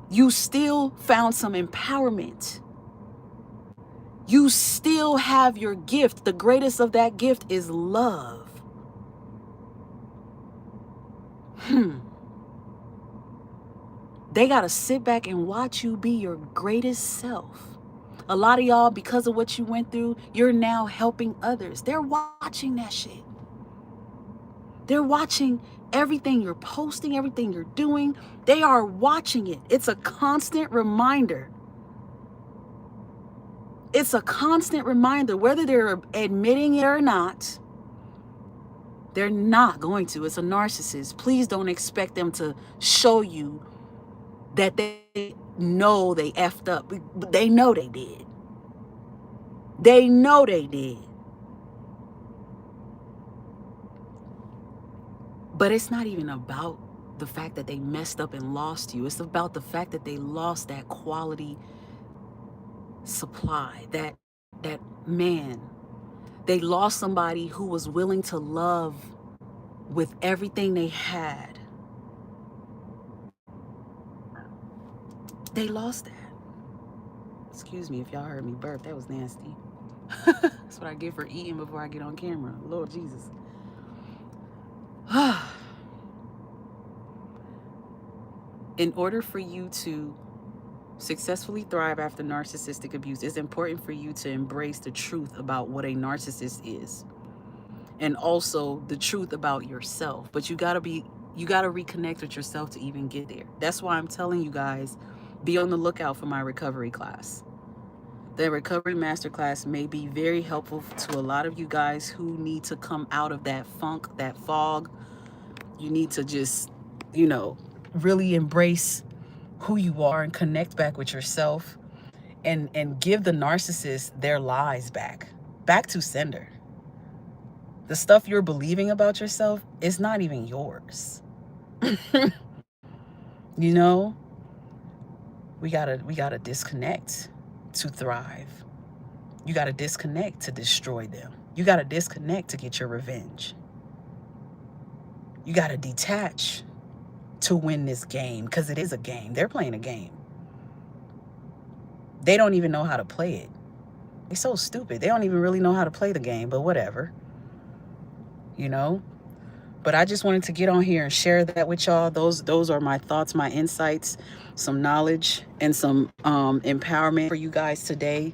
You still found some empowerment. You still have your gift. The greatest of that gift is love. They got to sit back and watch you be your greatest self. A lot of y'all, because of what you went through, you're now helping others. They're watching that shit. They're watching everything you're posting, everything you're doing. They are watching it. It's a constant reminder. It's a constant reminder, whether they're admitting it or not. They're not going to. It's a narcissist. Please don't expect them to show you that they know they effed up. They know they did. They know they did. But it's not even about the fact that they messed up and lost you. It's about the fact that they lost that quality supply, that man. They lost somebody who was willing to love with everything they had. They lost that. Excuse me if y'all heard me burp. That was nasty. That's what I get for eating before I get on camera. Lord Jesus. In order for you to successfully thrive after narcissistic abuse, it's important for you to embrace the truth about what a narcissist is, and also the truth about yourself. But you gotta reconnect with yourself to even get there. That's why I'm telling you guys, be on the lookout for my recovery class. The recovery masterclass may be very helpful to a lot of you guys who need to come out of that funk, that fog. You need to just, really embrace who you are and connect back with yourself, and give the narcissist their lies back to sender. The stuff you're believing about yourself is not even yours. you know we gotta disconnect to thrive. You gotta disconnect to destroy them. You gotta disconnect to get your revenge. You gotta detach to win this game, because it is a game. They're playing a game. They don't even know how to play it. They're so stupid. They don't even really know how to play the game, but whatever. But I just wanted to get on here and share that with y'all. Those are my thoughts, my insights, some knowledge, and some empowerment for you guys today.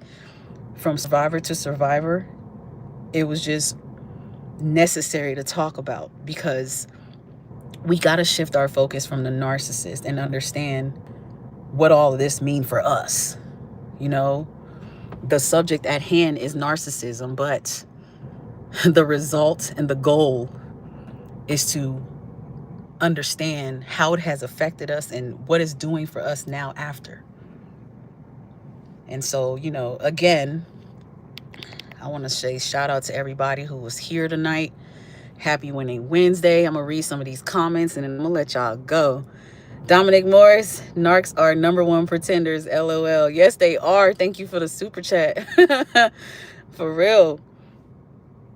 From survivor to survivor, it was just necessary to talk about, because we got to shift our focus from the narcissist and understand what all of this mean for us. The subject at hand is narcissism, but the result and the goal is to understand how it has affected us and what it's doing for us now after. And so, again, I want to say shout out to everybody who was here tonight. Happy Winning Wednesday. I'm going to read some of these comments and then I'm going to let y'all go. Dominic Morris, narcs are #1 pretenders, LOL. Yes, they are. Thank you for the super chat. For real.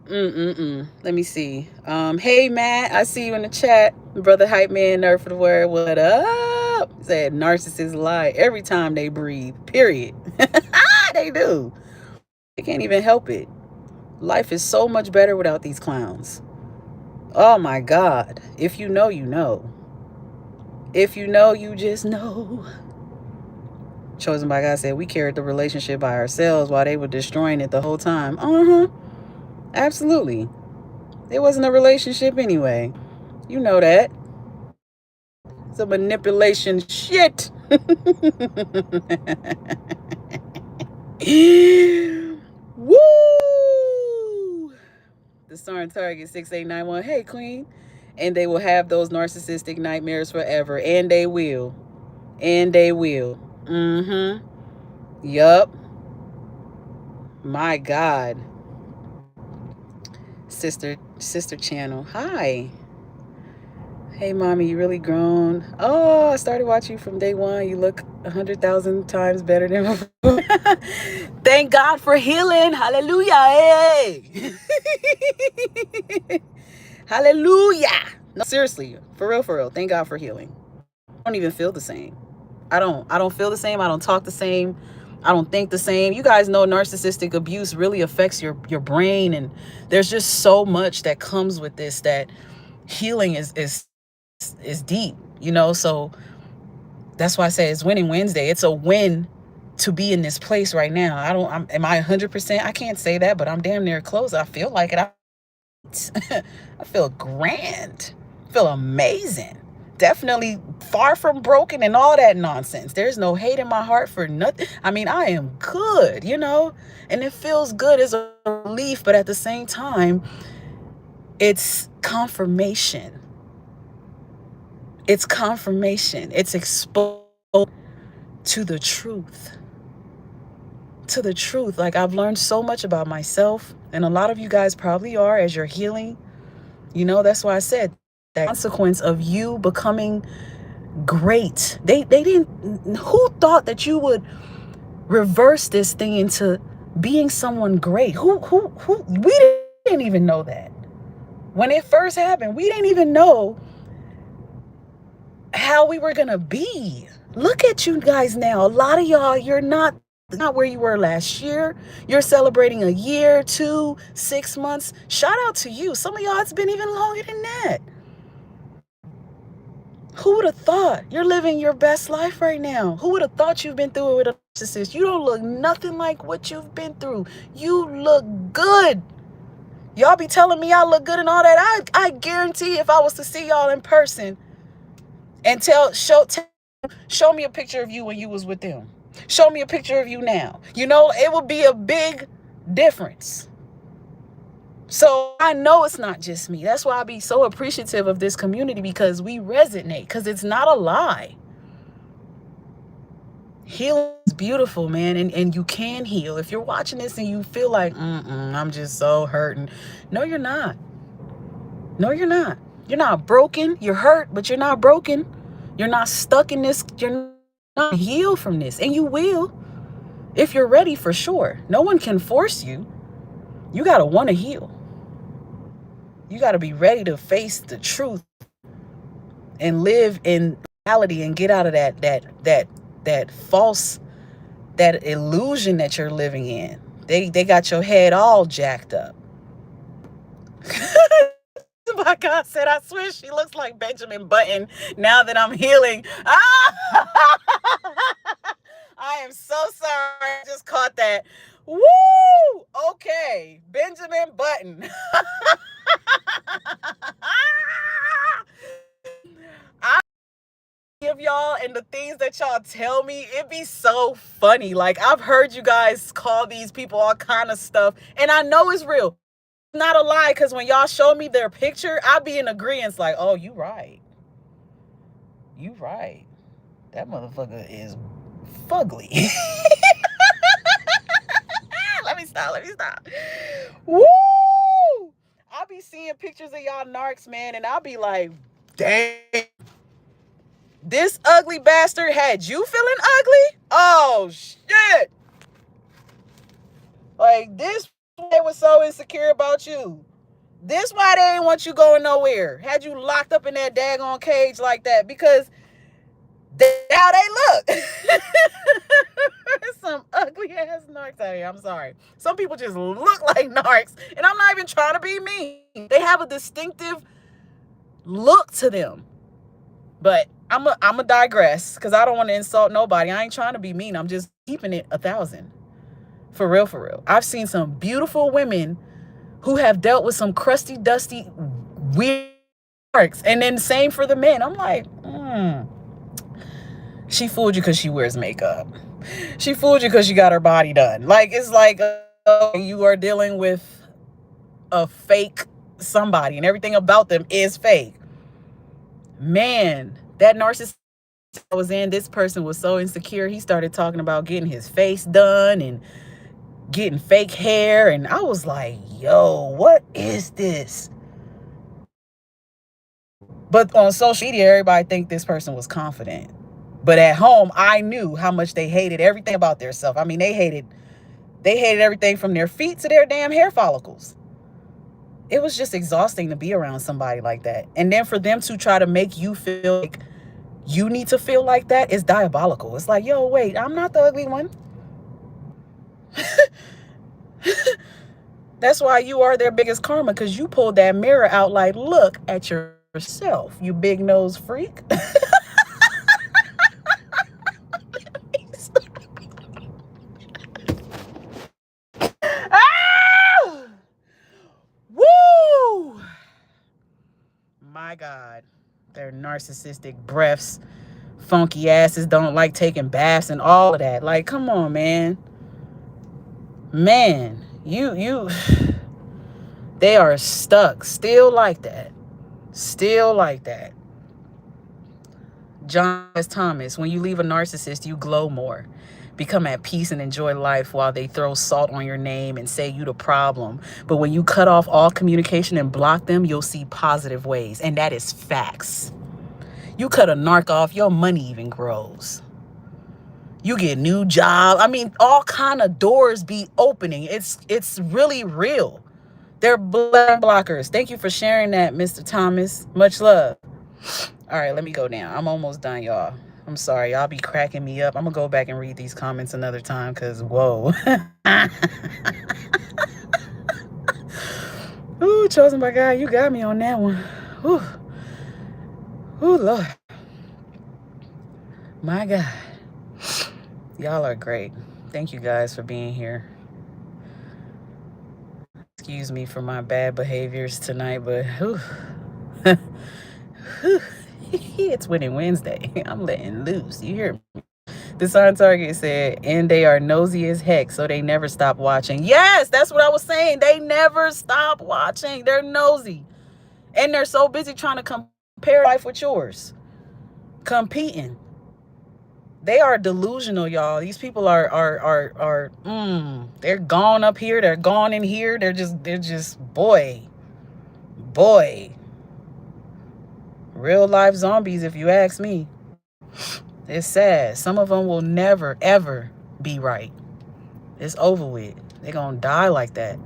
Let me see. Hey, Matt, I see you in the chat. Brother Hype Man, Nerd for the Word. What up? Said narcissists lie every time they breathe, period. They do. They can't even help it. Life is so much better without these clowns. Oh, my God. If you know, you know. If you know, you just know. Chosen by God said we carried the relationship by ourselves while they were destroying it the whole time. Absolutely. It wasn't a relationship anyway. You know that. It's a manipulation shit. Woo! The Starring Target 6891. Hey, Queen. And they will have those narcissistic nightmares forever. And they will. And they will. Yup. My God. Sister channel. Hi. Hey, mommy, you really grown. Oh, I started watching you from day one. You look 100,000 times better than before. Thank God for healing. Hallelujah. Hey. Hallelujah. No, seriously, for real. Thank God for healing. I don't even feel the same. I don't feel the same. I don't talk the same. I don't think the same. You guys know narcissistic abuse really affects your brain, and there's just so much that comes with this, that healing is deep, so that's why I say it's Winning Wednesday. It's a win to be in this place right now. Am I 100%? I can't say that, but I'm damn near close. I feel like it. I feel grand. I feel amazing. Definitely far from broken and all that nonsense. There's no hate in my heart for nothing. I mean, I am good, and it feels good as a relief, but at the same time, it's confirmation. It's confirmation. It's exposure. to the truth. To the truth. Like, I've learned so much about myself, and a lot of you guys probably are as you're healing. That's why I said that consequence of you becoming great. They didn't, who thought that you would reverse this thing into being someone great? Who we didn't even know that. When it first happened, we didn't even know how we were gonna be. Look at you guys now. A lot of y'all, you're not where you were last year. You're celebrating a year, 2, 6 months. Shout out to you. Some of y'all, it's been even longer than that. Who would have thought? You're living your best life right now. Who would have thought you've been through it with a narcissist? You don't look nothing like what you've been through. You look good. Y'all be telling me I look good and all that. I guarantee if I was to see y'all in person and show me a picture of you when you was with them. Show me a picture of you now. It would be a big difference. So I know it's not just me. That's why I be so appreciative of this community, because we resonate, because it's not a lie. Healing is beautiful, man, and you can heal. If you're watching this and you feel like, I'm just so hurting. No, you're not. No, you're not. You're not broken. You're hurt, but you're not broken. You're not stuck in this. You're not healed from this, and you will if you're ready, for sure. No one can force you. You got to want to heal. You got to be ready to face the truth and live in reality and get out of that false, that illusion that you're living in. They got your head all jacked up. My God said, I swear she looks like Benjamin Button now that I'm healing. I am so sorry. I just caught that. Woo! Okay. Benjamin Button. I give y'all, and the things that y'all tell me, it be so funny. Like, I've heard you guys call these people all kind of stuff, and I know it's real. It's not a lie, because when y'all show me their picture, I be in agreement, like, oh, you right. You right. That motherfucker is fugly. Let me stop. Woo! I be seeing pictures of y'all narcs, man, and I'll be like, dang. This ugly bastard had you feeling ugly? Oh, shit. Like, this they was so insecure about you. This why they ain't want you going nowhere. Had you locked up in that daggone cage like that, because that's how they look. Some ugly ass narcs out here. I'm sorry. Some people just look like narcs, and I'm not even trying to be mean. They have a distinctive look to them. But I'm a digress, because I don't want to insult nobody. I ain't trying to be mean. I'm just keeping it 1,000. For real, for real. I've seen some beautiful women who have dealt with some crusty, dusty, weird marks. And then same for the men. I'm like, she fooled you because she wears makeup. She fooled you because she got her body done. Like, it's like you are dealing with a fake somebody, and everything about them is fake. Man, that narcissist I was in, this person was so insecure. He started talking about getting his face done and getting fake hair. And I was like, yo, what is this? But on social media, everybody think this person was confident. But at home, I knew how much they hated everything about themselves. I mean, they hated everything from their feet to their damn hair follicles. It was just exhausting to be around somebody like that. And then for them to try to make you feel like you need to feel like that is diabolical. It's like, yo, wait, I'm not the ugly one. That's why you are their biggest karma, because you pulled that mirror out like, look at yourself, you big nose freak. Woo! My God, their narcissistic breaths, funky asses, don't like taking baths and all of that. Like, come on, man. Man, you they are stuck still like that. Still like that. John S. Thomas, when you leave a narcissist, you glow more. Become at peace and enjoy life while they throw salt on your name and say you the problem. But when you cut off all communication and block them, you'll see positive ways. And that is facts. You cut a narc off, your money even grows. You get new job. I mean, all kind of doors be opening. It's really real. They're blockers. Thank you for sharing that, Mr. Thomas. Much love. All right, let me go down. I'm almost done, y'all. I'm sorry. Y'all be cracking me up. I'm going to go back and read these comments another time because, whoa. Ooh, chosen by God, you got me on that one. Ooh. Ooh, Lord. My God. Y'all are great. Thank you guys for being here. Excuse me for my bad behaviors tonight, but whew. It's Winning Wednesday. I'm letting loose. You hear me? The Sun Target said, and they are nosy as heck, so they never stop watching. Yes, that's what I was saying. They never stop watching. They're nosy. And they're so busy trying to compare life with yours. Competing. They are delusional, y'all. These people are they're gone up here, they're gone in here. They're just boy. Real life zombies, if you ask me. It's sad. Some of them will never, ever be right. It's over with. They're going to die like that.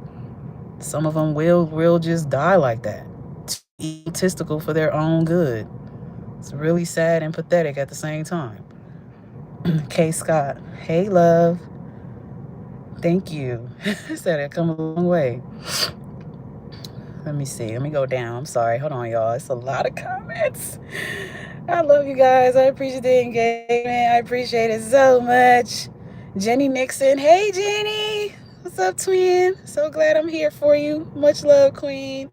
Some of them will just die like that. Egotistical for their own good. It's really sad and pathetic at the same time. K. Scott. Hey, love. Thank you. Said it come a long way. Let me see. Let me go down. I'm sorry. Hold on, y'all. It's a lot of comments. I love you guys. I appreciate the engagement. I appreciate it so much. Jenny Nixon. Hey, Jenny. What's up, twin? So glad I'm here for you. Much love, queen.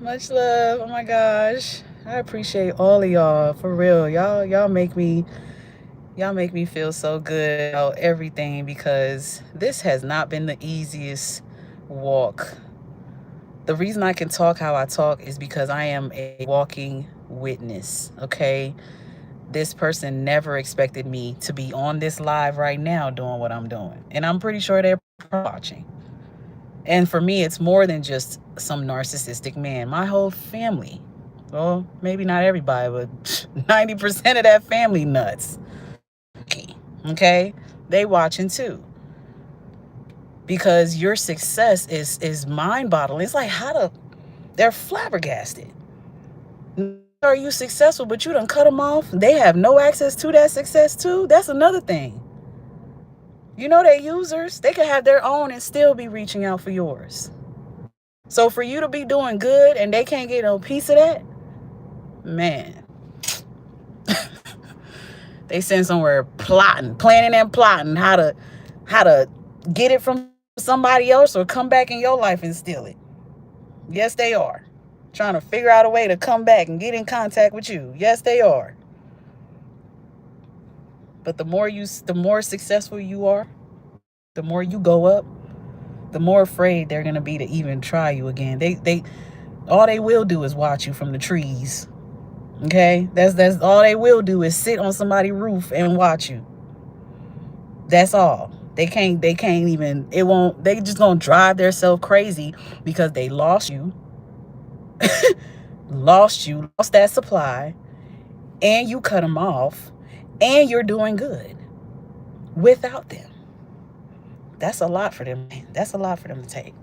Much love. Oh, my gosh. I appreciate all of y'all. For real. Y'all make me feel so good about everything because this has not been the easiest walk. The reason I can talk how I talk is because I am a walking witness, okay? This person never expected me to be on this live right now doing what I'm doing. And I'm pretty sure they're watching. And for me, it's more than just some narcissistic man. My whole family, well, maybe not everybody, but 90% of that family nuts. Okay? They watching too. Because your success is mind-boggling. It's like they're flabbergasted. Are you successful, but you done cut them off? They have no access to that success too? That's another thing. You know they users. They could have their own and still be reaching out for yours. So for you to be doing good and they can't get no piece of that, man. They send somewhere planning and plotting how to get it from somebody else or come back in your life and steal it. Yes, they are. Trying to figure out a way to come back and get in contact with you. Yes, they are. But the more successful you are, the more you go up, the more afraid they're gonna be to even try you again. They all they will do is watch you from the trees. Okay? That's all they will do is sit on somebody's roof and watch you. That's all. They just gonna drive themselves crazy because they lost you. lost that supply, and you cut them off, and you're doing good without them. That's a lot for them. That's a lot for them to take.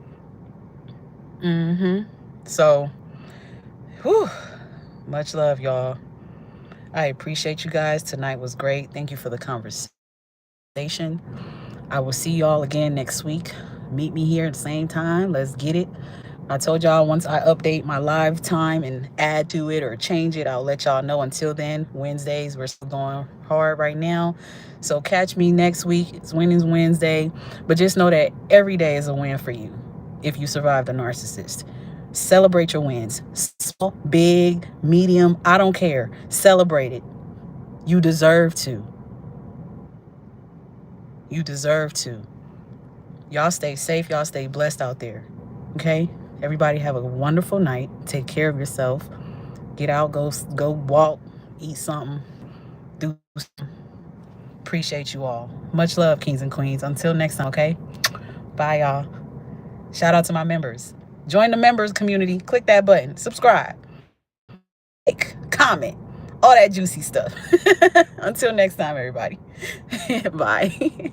So, much love, y'all. I appreciate you guys. Tonight was great. Thank you for the conversation. I will see y'all again next week. Meet me here at the same time. Let's get it. I told y'all once I update my live time and add to it or change it, I'll let y'all know. Until then, Wednesdays, we're still going hard right now. So catch me next week. It's Winnings Wednesday. But just know that every day is a win for you if you survive the narcissist. Celebrate your wins. Small, big, medium, I don't care. Celebrate it. You deserve to. You deserve to. Y'all stay safe. Y'all stay blessed out there. Okay? Everybody have a wonderful night. Take care of yourself. Get out, go walk, eat something, do something. Appreciate you all. Much love, kings and queens. Until next time, okay? Bye, y'all. Shout out to my members. Join the members community. Click that button. Subscribe. Like, comment. All that juicy stuff. Until next time, everybody. Bye.